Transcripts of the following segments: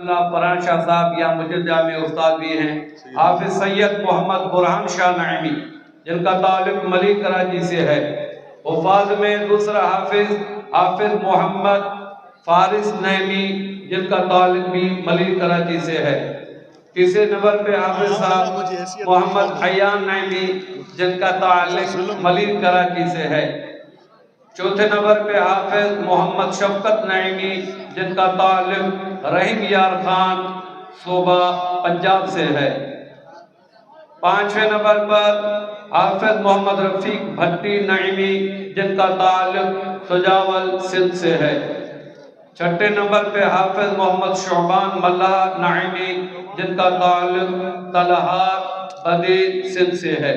اللہ پران شاہ صاحب یا مجد جامع استاد بھی ہیں، حافظ سید محمد برہان شاہ نعیمی جن کا تعلق ملی کراچی سے ہے۔ حفاظ میں دوسرا حافظ محمد فارس نعیمی جن کا تعلق بھی ملی کراچی سے ہے۔ تیسرے نمبر پہ حافظ صاحب محمد عیان نعیمی جن کا تعلق ملی کراچی سے ہے۔ چوتھے نمبر پہ حافظ محمد شفقت نعیمی جن کا تعلق رحیم یار خان صوبہ پنجاب سے ہے۔ پانچویں نمبر پر حافظ محمد رفیق بھٹی نعیمی جن کا تعلق سجاول سندھ سے ہے۔ چھٹے نمبر پہ حافظ محمد شعبان ملہ نعیمی جن کا تعلق تلہار بدی سندھ سے ہے۔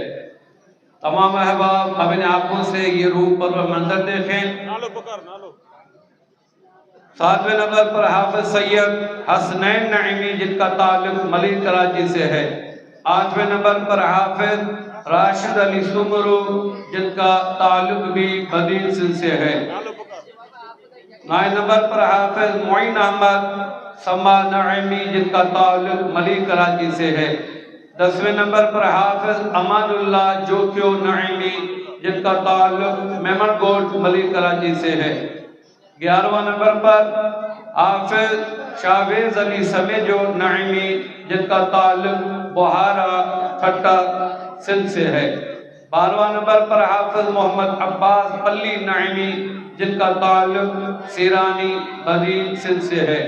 تمام احباب اپنے آنکھوں سے یہ روح پر منظر دیکھیں۔ ساتویں نمبر پر حافظ سید حسنین نعیمی جن کا تعلق ملی کراچی سے ہے۔ آٹھویں نمبر پر حافظ راشد علی سمرو جن کا تعلق بھی بدین سندھ سے ہے۔ 9 نمبر پر حافظ معین احمد سما نعیمی جن کا تعلق ملی کراچی سے ہے۔ 10ویں نمبر پر حافظ امان اللہ جوکیو نعیمی جن کا تعلق میمن گوٹ ملی کراچی سے ہے۔ 11واں نمبر پر حافظ شاہویز علی سمیجو نعیمی جن کا تعلق بہارا ٹھٹا سندھ سے ہے۔ 12واں نمبر پر حافظ محمد عباس پلی نعیمی جن کا تعلق سیرانی بدین سندھ سے ہے۔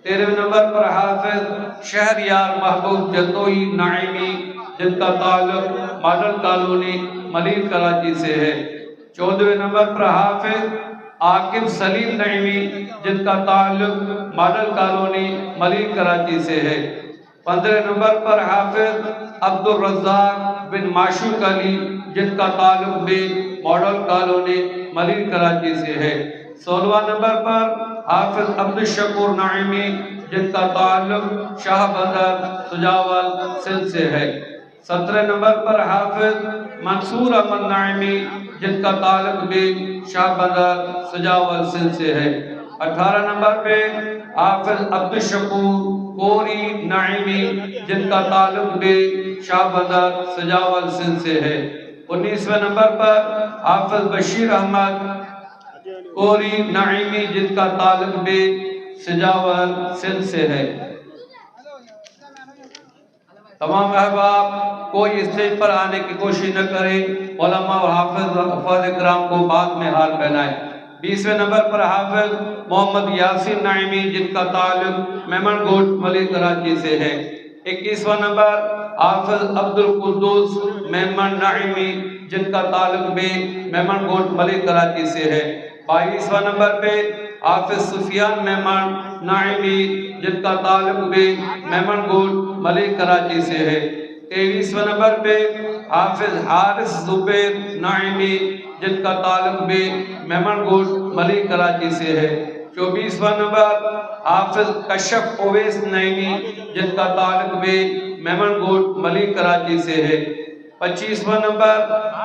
13ویں نمبر پر حافظ شہریار محبوب جتوئی نعیمی جن کا تعلق ماڈل کالونی ملی کراچی سے ہے۔ 14ویں نمبر پر حافظ عاقب سلیم نعیمی جن کا تعلق ماڈل کالونی ملی کراچی سے ہے۔ 15 نمبر پر حافظ عبدالرزاق بن معشوق علی جن کا تعلق بھی ماڈل کالونی ملی کراچی سے ہے۔ 16واں نمبر پر حافظ عبدالشکور نعیمی جن کا تعلق شاہ بدر سجاول سندھ سے ہے۔ 17 نمبر پر حافظ منصور احمد نعیمی جن کا تعلق بھی شاہ بدر سجاول سندھ سے ہے۔ 18 نمبر پہ حافظ عبدالشکور کوری نعیمی جن کا تعلق بھی شاہ بدر سجاول سندھ سے ہے۔ 19ویں نمبر پر حافظ بشیر احمد کوری نعیمی جن کا تعلق بھی سجاول سندھ سے ہے۔ تمام احباب کوئی اسٹیج پر آنے کی کوشش نہ کرے، علماء اور حافظ اکرام کو بعد میں ہار پہنائے۔ 20ویں نمبر پر حافظ محمد یاسین نعیمی جن کا تعلق میمن گوٹ ملی کراچی سے ہے۔ 21واں نمبر حافظ عبدالقدوس میمن نعیمی جن کا تعلق بھی میمن گوٹ ملی کراچی سے ہے۔ 22واں نمبر پہ حافظ سفیان میمن نعیمی جن کا تعلق بھی میمن گوٹ ملی کراچی سے ہے۔ 23واں نمبر پہ حافظ حارث زبیر نعیمی جن کا تعلق بھی میمن گوٹ ملی کراچی سے ہے۔ 24واں نمبر حافظ کشف اویس نعیمی جن کا تعلق بھی میمن گوٹ ملی کراچی سے ہے۔ 25واں نمبر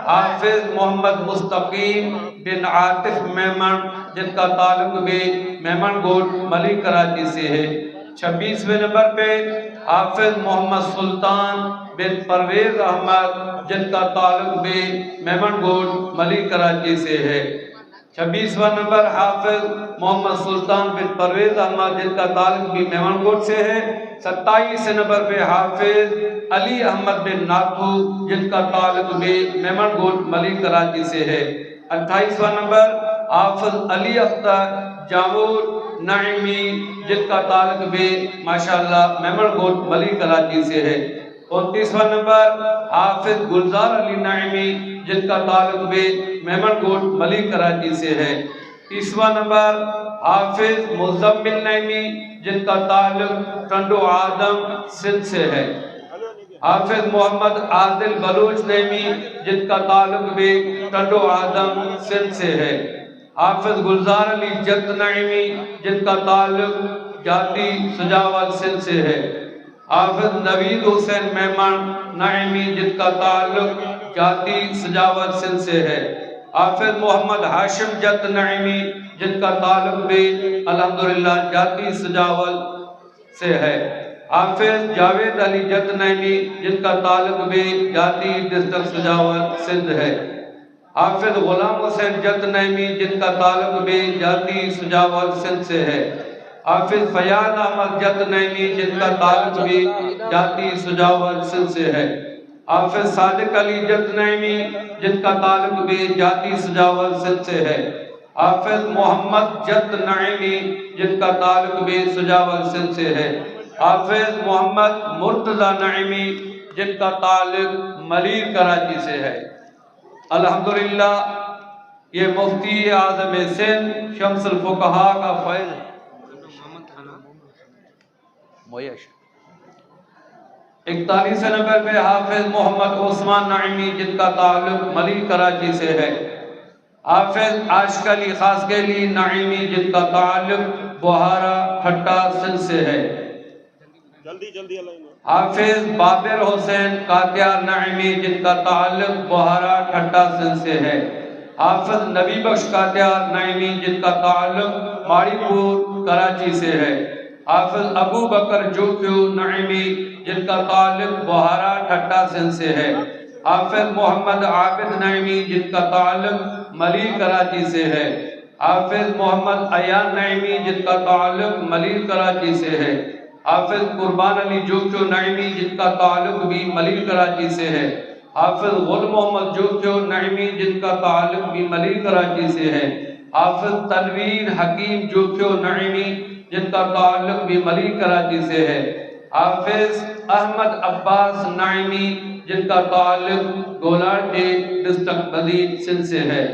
حافظ محمد مستقیم بن عاطف میمن جن کا تعلق بھی میمن گوٹ ملی کراچی سے ہے۔ 26ویں نمبر پہ حافظ محمد سلطان بن پرویز احمد جن کا تعلق بھی میمن گوٹ ملی کراچی سے ہے۔ 26واں نمبر حافظ محمد سلطان بن پرویز احمد جن کا تعلق بھی میمن گوٹ سے ہے۔ 27 نمبر پہ حافظ علی احمد بن ناکھو جن کا تعلق بھی میمن گوٹ ملی کراچی سے ہے۔ 28واں نمبر حافظ علی اختر جامور نعیمی جن کا تعلق بھی ماشاءاللہ میمن گوٹ ملی کراچی سے ہے۔ 29واں نمبر حافظ گلزار علی نعیمی جن کا تعلق بھی میمن گوٹ ملی کراچی سے ہے۔ 30واں نمبر حافظ مزمل نعیمی جن کا تعلق ٹنڈو آدم سندھ سے ہے۔ حافظ محمد عادل بلوچ نعیمی جن کا تعلق بھی ٹنڈو آدم سندھ سے ہے۔ حافظ گلزار علی جت نعیمی جن کا تعلق جاتی سجاول سندھ سے ہے۔ حافظ نوید حسین میمن نعیمی جن کا تعلق جاتی سجاول سندھ سے ہے۔ حافظ محمد ہاشم جت نعیمی جن کا تعلق بھی الحمدللہ جاتی سجاول سے ہے۔ حافظ جاوید علی جت نعیمی جن کا تعلق بھی جاتی ڈسٹرکٹ سجاور سندھ ہے۔ حافظ غلام حسین جت نعیمی جن کا تعلق بھی جاتی سجاور سندھ سے ہے۔ حافظ فیاض احمد جت نعیمی جن کا تعلق بھی جاتی سجاور سندھ سے ہے۔ حافظ صادق علی جت نعیمی جن کا تعلق بھی جاتی سجاور سندھ سے ہے۔ حافظ محمد جت نعیمی جن کا تعلق بھی سجاور سندھ سے ہے۔ حافظ محمد مرتضی نعیمی جن کا تعلق ملیر کراچی سے ہے۔ الحمدللہ یہ مفتی اعظم سندھ شمس الفقہاء کا فیض ہے۔ 41 نمبر پہ حافظ محمد عثمان نعیمی جن کا تعلق ملیر کراچی سے ہے۔ حافظ عاشق علی خاسکیلی نعیمی جن کا تعلق بہارا ٹھٹا سندھ سے ہے۔ حافظ بابر حسین قادیار نعیمی جن کا تعلق بہارا ٹھٹا سندھ سے ہے۔ حافظ نبی بخش قادیار نعیمی جن کا تعلق ماڑی پور کراچی سے ہے۔ حافظ ابو بکر جوکیو نعیمی جن کا تعلق بہارا ٹھٹا سندھ سے ہے۔ حافظ محمد عابد نعیمی جن کا تعلق ملیر کراچی سے ہے۔ حافظ محمد ایان نعیمی جن کا تعلق ملیر کراچی سے ہے۔ حافظ قربان علی جوکیو نعیمی جن کا تعلق بھی ملیر کراچی سے ہے۔ حافظ غل محمد جوکیو نعیمی جن کا تعلق بھی ملیر کراچی سے ہے۔ حافظ تنویر حکیم جوکیو نعیمی جن کا تعلق بھی ملیر کراچی سے ہے۔ حافظ احمد عباس نعیمی جن کا تعلق گولاڈی ڈسٹرکٹ بدین سندھ سے ہے۔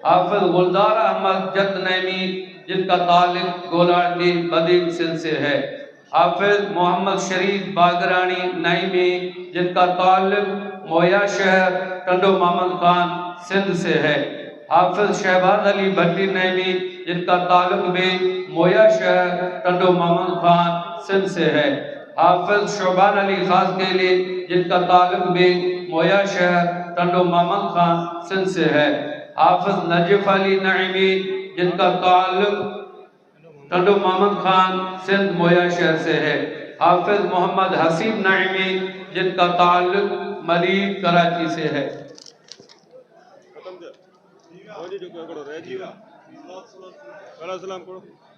حافظ گلزار احمد جت نعیمی جن کا تعلق گولاڈی بدین سندھ سے ہے۔ حافظ محمد شریف باگرانی نعیمی جن کا تعلق مویا شہر ٹنڈو محمد خان سندھ سے ہے۔ حافظ شہباز علی بھٹی نعیمی جن کا تعلق بھی مویا شہر ٹنڈو محمد خان سندھ سے ہے۔ حافظ شعبان علی خاسکیلی جن کا تعلق بھی مویا شہر ٹنڈو محمد خان سندھ سے ہے۔ حافظ نجف علی نعیمی جن کا تعلق ٹنڈو محمد خان سندھ مویا شہر سے ہے۔ حافظ محمد حسیب نعیمی جن کا تعلق ملیر کراچی سے ہے۔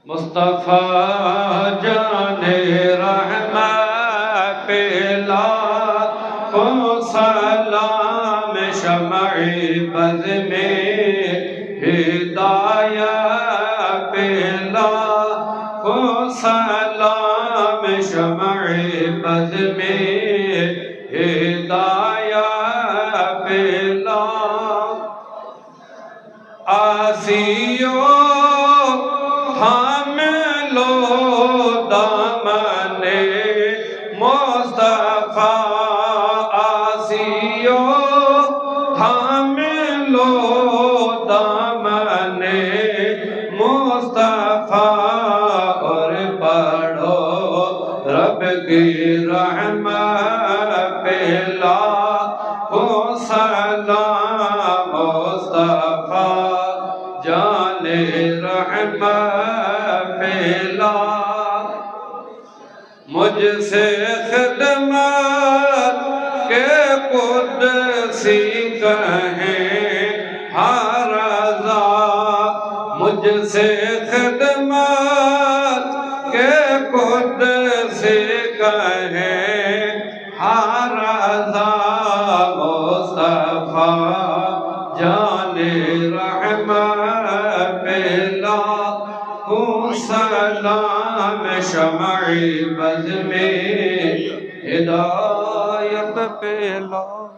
مصطفیٰ جان رحمت پہ لاکھوں سلام، شمع بز میں ہدایت پہ لاکھوں سلام، شمع بز میں ہدایت پہ لاکھوں آسیو حاملو دامن مصطفیٰ، آسیو حاملو دامن مصطفیٰ، اور پڑھو رب کی رحمت پہ لاکھوں سلام، مصطفیٰ جان رحمت پہ لاکھ، مجھ سے خدمت کے قدسی کہیں ہر ذات، مجھ سے خدمت کے قدسی کہیں ہر ذات، مصطفیٰ جان رحمت پہ لاکھوں سلام، شمع بز میں ہدایت پہ لاکھ